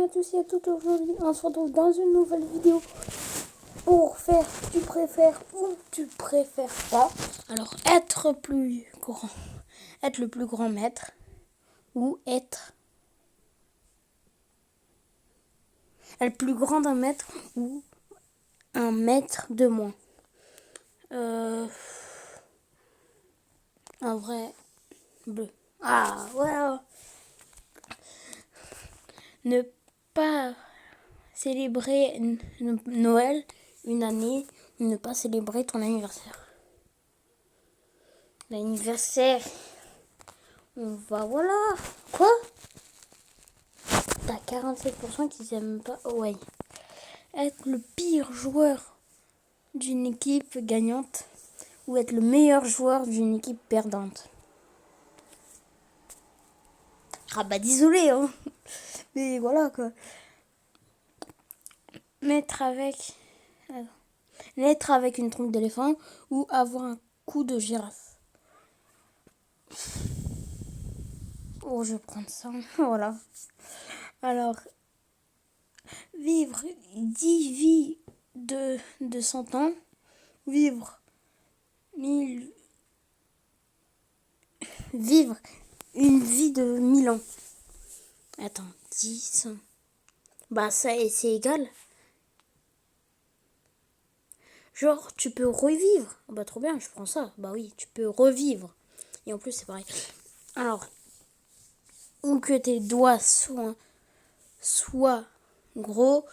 à tous et à toutes, aujourd'hui on se retrouve dans une nouvelle vidéo pour faire tu préfères ou tu préfères pas. Alors être le plus grand maître ou être le plus grand d'un maître ou un maître de moins. Un vrai bleu. Ah voilà. Ne pas célébrer Noël une année, ne pas célébrer ton anniversaire. L'anniversaire, on va, voilà. Quoi? T'as 47% qui s'aiment pas. Ouais. Être le pire joueur d'une équipe gagnante ou être le meilleur joueur d'une équipe perdante. Ah bah désolé hein. Mais voilà quoi. Naître avec une trompe d'éléphant ou avoir un cou de girafe. Oh, je vais prendre ça. Voilà. Alors, vivre 10 vies de 100 ans. Vivre 1000. Vivre une vie de 1000 ans. Attends, 10. Bah, ça, c'est égal. Genre, tu peux revivre. Bah, trop bien, je prends ça. Bah oui, tu peux revivre. Et en plus, c'est pareil. Alors, ou que tes doigts soient gros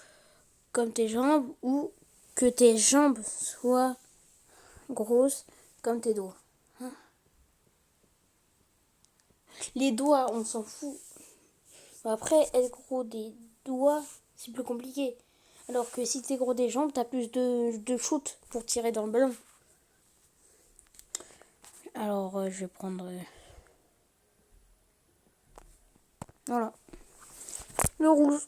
comme tes jambes, ou que tes jambes soient grosses comme tes doigts. Hein? Les doigts, on s'en fout. Après, être gros des doigts, c'est plus compliqué. Alors que si t'es gros des jambes, t'as plus de shoot pour tirer dans le ballon. Alors, je vais prendre... Voilà. Le rouge.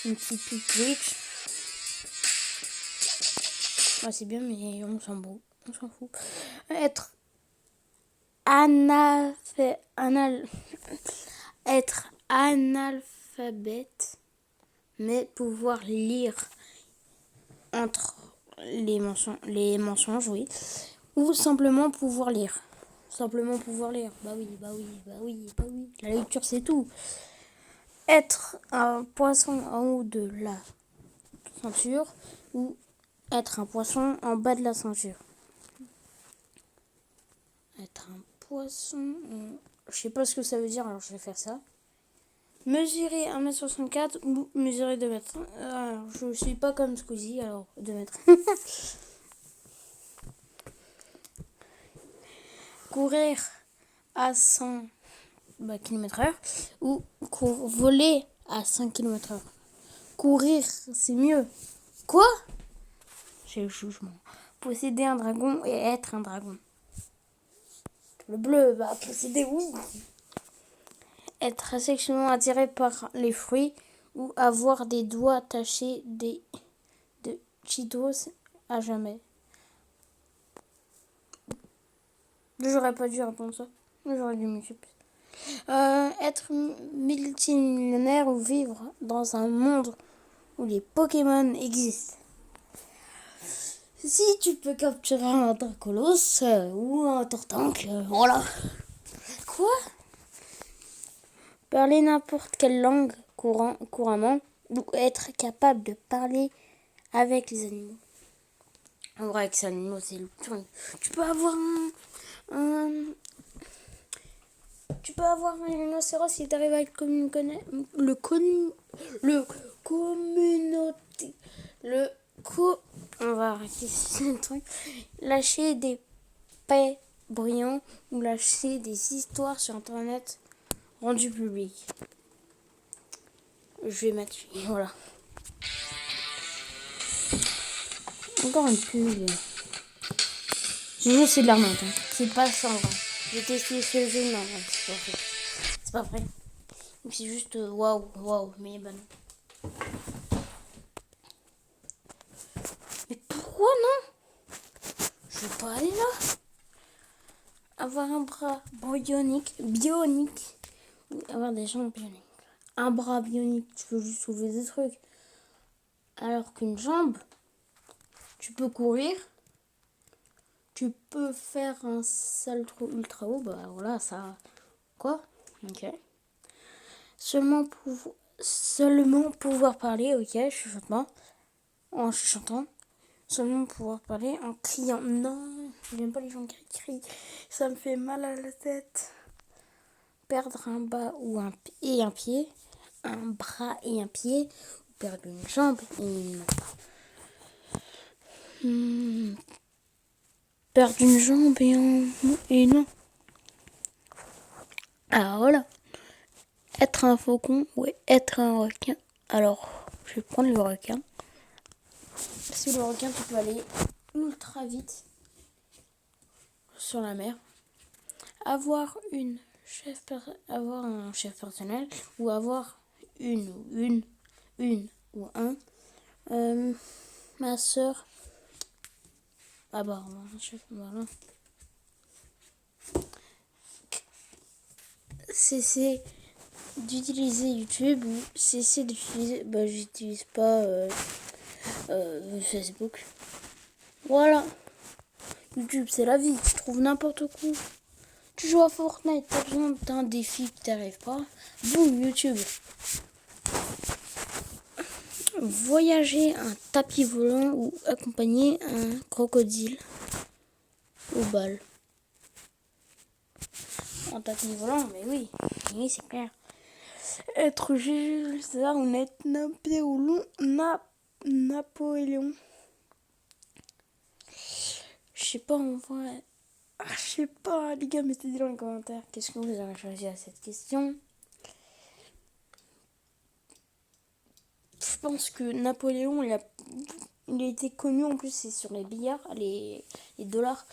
Une petite Twitch. Ah, c'est bien, mais on s'en fout. On s'en fout. Être être analphabète, mais pouvoir lire entre les mensonges, oui. Ou simplement pouvoir lire. Simplement pouvoir lire. Bah oui. La lecture, c'est tout. Être un poisson en haut de la ceinture ou être un poisson en bas de la ceinture. Être un poisson... Je sais pas ce que ça veut dire, alors je vais faire ça. Mesurer 1m64 ou mesurer 2 mètres. Alors, je suis pas comme Squeezie, alors 2 mètres. Courir à 100 km/h ou voler à 5 km/h. Courir, c'est mieux. Quoi? J'ai le jugement. Posséder un dragon et être un dragon. Le bleu, bah posséder, oui. Être sexuellement attiré par les fruits ou avoir des doigts tachés de Cheetos à jamais. J'aurais pas dû répondre ça. J'aurais dû me plus. Être multimillionnaire ou vivre dans un monde où les Pokémon existent. Si tu peux capturer un Dracolos ou un Tortank, voilà. Quoi? Parler n'importe quelle langue couramment ou être capable de parler avec les animaux. En vrai, avec ces animaux, c'est le tour. Tu peux avoir un rhinocéros si tu arrives à on va arrêter ce truc. Lâcher des paix brillants ou lâcher des histoires sur internet rendues publiques. Je vais mettre, voilà. Encore une pub. Ce jeu, c'est de la merde. Hein. C'est pas ça en vrai. J'ai testé ce jeu, non, c'est pas vrai. C'est juste waouh, mais ben non. Mais pourquoi non? Je vais pas aller là. Avoir un bras bionique ou avoir des jambes bioniques. Un bras bionique, tu peux juste soulever des trucs. Alors qu'une jambe, tu peux courir, tu peux faire un salto ultra haut, bah voilà, ça... Quoi? Ok. Seulement pouvoir parler, ok, chuchotement. En chuchotant. Seulement pouvoir parler en criant. Non, j'aime pas les gens qui crient. Ça me fait mal à la tête. Perdre un bas ou et un pied. Un bras et un pied. Ou perdre une jambe et une... Perdre une jambe et non. Alors voilà. Être un faucon ou être un requin. Alors, je vais prendre le requin. Parce que le requin, tu peux aller ultra vite sur la mer. Avoir un chef personnel ou avoir une ou un. Ma soeur. Ah bah, un chef, voilà. Cesser d'utiliser YouTube ou cesser d'utiliser... Bah, j'utilise pas Facebook. Voilà. YouTube, c'est la vie. Tu trouves n'importe quoi. Tu joues à Fortnite, t'as besoin d'un défi qui t'arrive pas. Boum, YouTube. Voyager un tapis volant ou accompagner un crocodile au bal. Un tapis volant, mais oui, c'est clair. Être Jules César ou être Napoléon. Je sais pas, en vrai. Je sais pas, les gars, mettez dans les commentaires. Qu'est-ce que vous avez choisi à cette question? Je pense que Napoléon, il a été connu, en plus, c'est sur les billards, les dollars.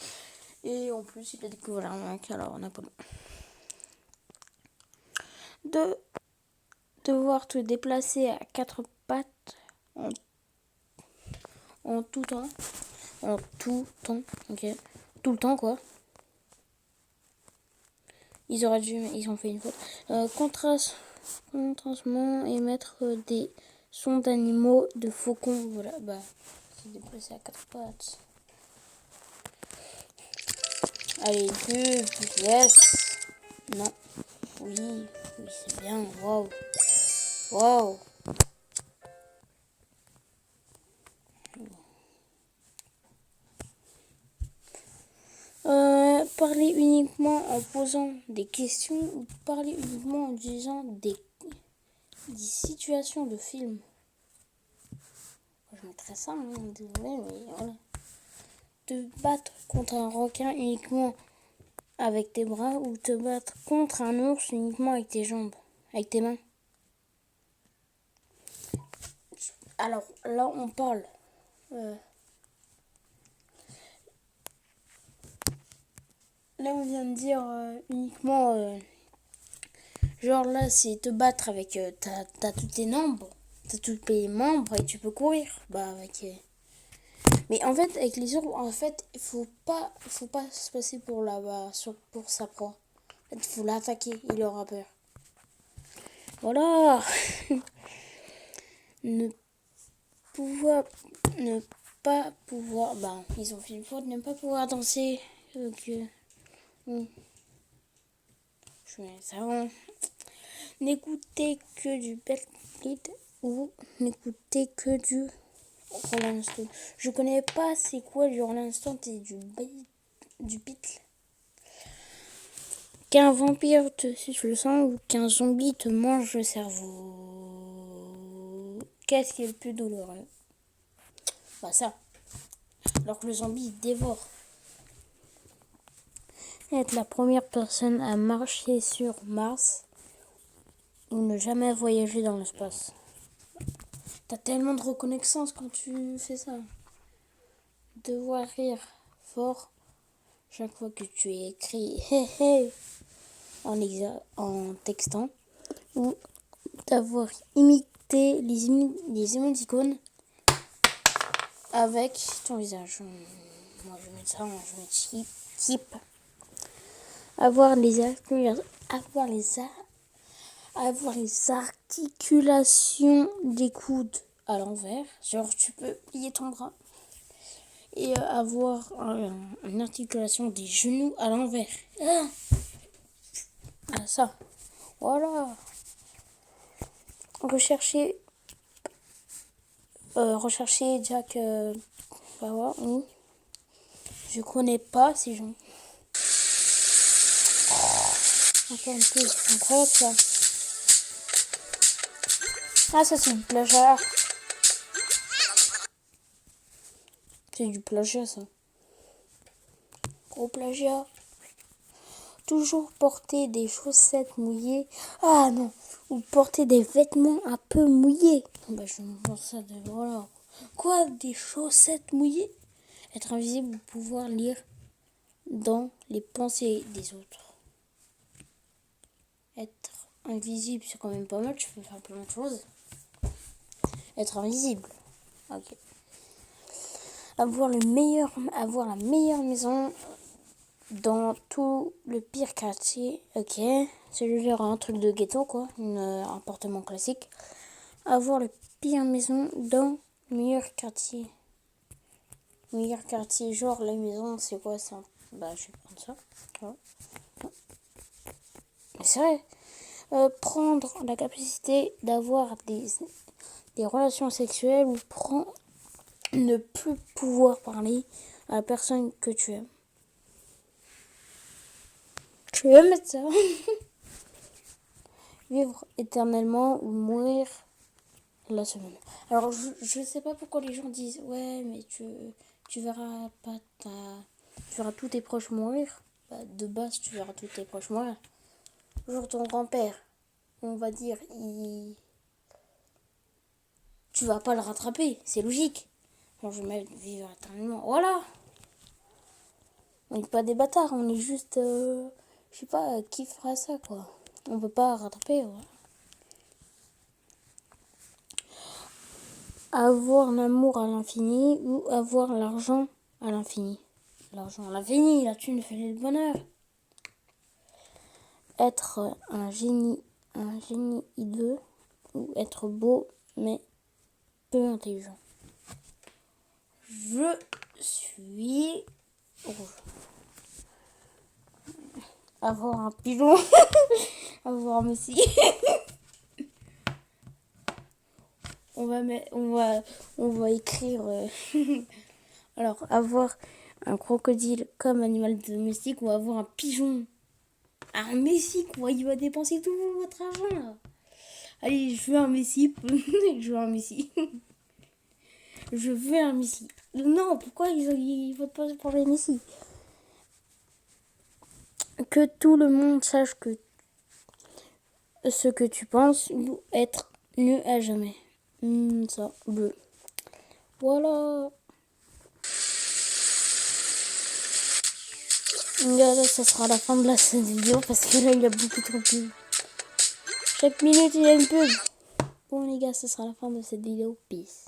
Et en plus, il a découvert l'arnaque, alors Napoléon. Devoir te déplacer à quatre pattes en tout temps. En tout temps, ok. Tout le temps, quoi. Ils ont fait une faute. Contrastement émettre des sons d'animaux, de faucons. Voilà, bah, se déplacer à quatre pattes. Allez, 2, yes. Non. Oui, c'est bien. Waouh. Waouh. Parler uniquement en posant des questions ou parler uniquement en disant des situations de film. Je mettrais ça, hein, désolé, mais voilà. Te battre contre un requin uniquement avec tes bras ou te battre contre un ours uniquement avec tes jambes, avec tes mains. Alors là, on parle. Là, on vient de dire uniquement. Genre là, c'est te battre avec. T'as tous tes membres. T'as tous tes membres et tu peux courir. Bah, avec. Mais en fait, avec les ours, en fait, il faut pas se passer pour pour sa proie. En fait, il faut l'attaquer, il aura peur. Voilà. ne pas pouvoir. Bah, ils ont fait une faute, ne pas pouvoir danser. Ok. Je mets ça. N'écouter que du Beat ou n'écouter que du Rolling Stone. Je connais pas c'est quoi du Rolling Stone et du Beat. Qu'un vampire te suce le sang ou qu'un zombie te mange le cerveau. Qu'est-ce qui est le plus douloureux? Bah ça. Alors que le zombie dévore. Être la première personne à marcher sur Mars ou ne jamais voyager dans l'espace. T'as tellement de reconnaissance quand tu fais ça. Devoir rire fort chaque fois que tu écris hey hey en textant ou d'avoir imité les émoticônes avec ton visage. Moi je mets ça, je mets type. Avoir les avoir les articulations des coudes à l'envers. Genre, tu peux plier ton bras. Et avoir une articulation des genoux à l'envers. Ah, ça. Voilà. Rechercher Jack Bauer. Oui. Je connais pas ces gens. Encore c'est incroyable ça. Ah, ça c'est du plagiat. C'est du plagiat ça. Gros plagiat. Toujours porter des chaussettes mouillées. Ah non. Ou porter des vêtements un peu mouillés. Bah je me pense ça de voilà. Quoi, des chaussettes mouillées? Être invisible ou pouvoir lire dans les pensées des autres. Être invisible, c'est quand même pas mal, tu peux faire plein de choses. Être invisible. Ok. Avoir la meilleure maison dans tout le pire quartier. Ok. C'est genre un truc de ghetto, quoi. Un appartement classique. Avoir le pire maison dans le meilleur quartier. Meilleur quartier, genre la maison, c'est quoi ça? Bah, je vais prendre ça. Voilà. C'est vrai. Prendre la capacité d'avoir des relations sexuelles ou ne plus pouvoir parler à la personne que tu aimes. Tu veux mettre ça? Vivre éternellement ou mourir la semaine. Alors, je sais pas pourquoi les gens disent ouais, mais tu verras pas tu verras tous tes proches mourir. Bah, de base, tu verras tous tes proches mourir. Genre ton grand-père, on va dire, tu vas pas le rattraper, c'est logique. Genre, je vais vivre éternellement. Voilà. On n'est pas des bâtards, on est juste, je sais pas, qui fera ça, quoi. On peut pas rattraper, ouais. Avoir l'amour à l'infini ou avoir l'argent à l'infini. L'argent à l'infini, la thune fait le bonheur. Être un génie hideux ou être beau mais peu intelligent. Je suis rouge. Avoir un pigeon. Avoir un messie. On va écrire. Alors, avoir un crocodile comme animal domestique ou avoir un pigeon. Un messie, quoi. Il va dépenser tout votre argent, là. Allez, je veux un messie. Je veux un messie. Je veux un messie. Non, pourquoi ils votent pas pour les messies? Que tout le monde sache ce que tu penses ou être nu à jamais. Ça, bleu. Voilà. Là, ça sera la fin de la vidéo parce que là, il y a beaucoup trop de pubs. Chaque minute, il y a une pub. Bon, les gars, ça sera la fin de cette vidéo. Peace.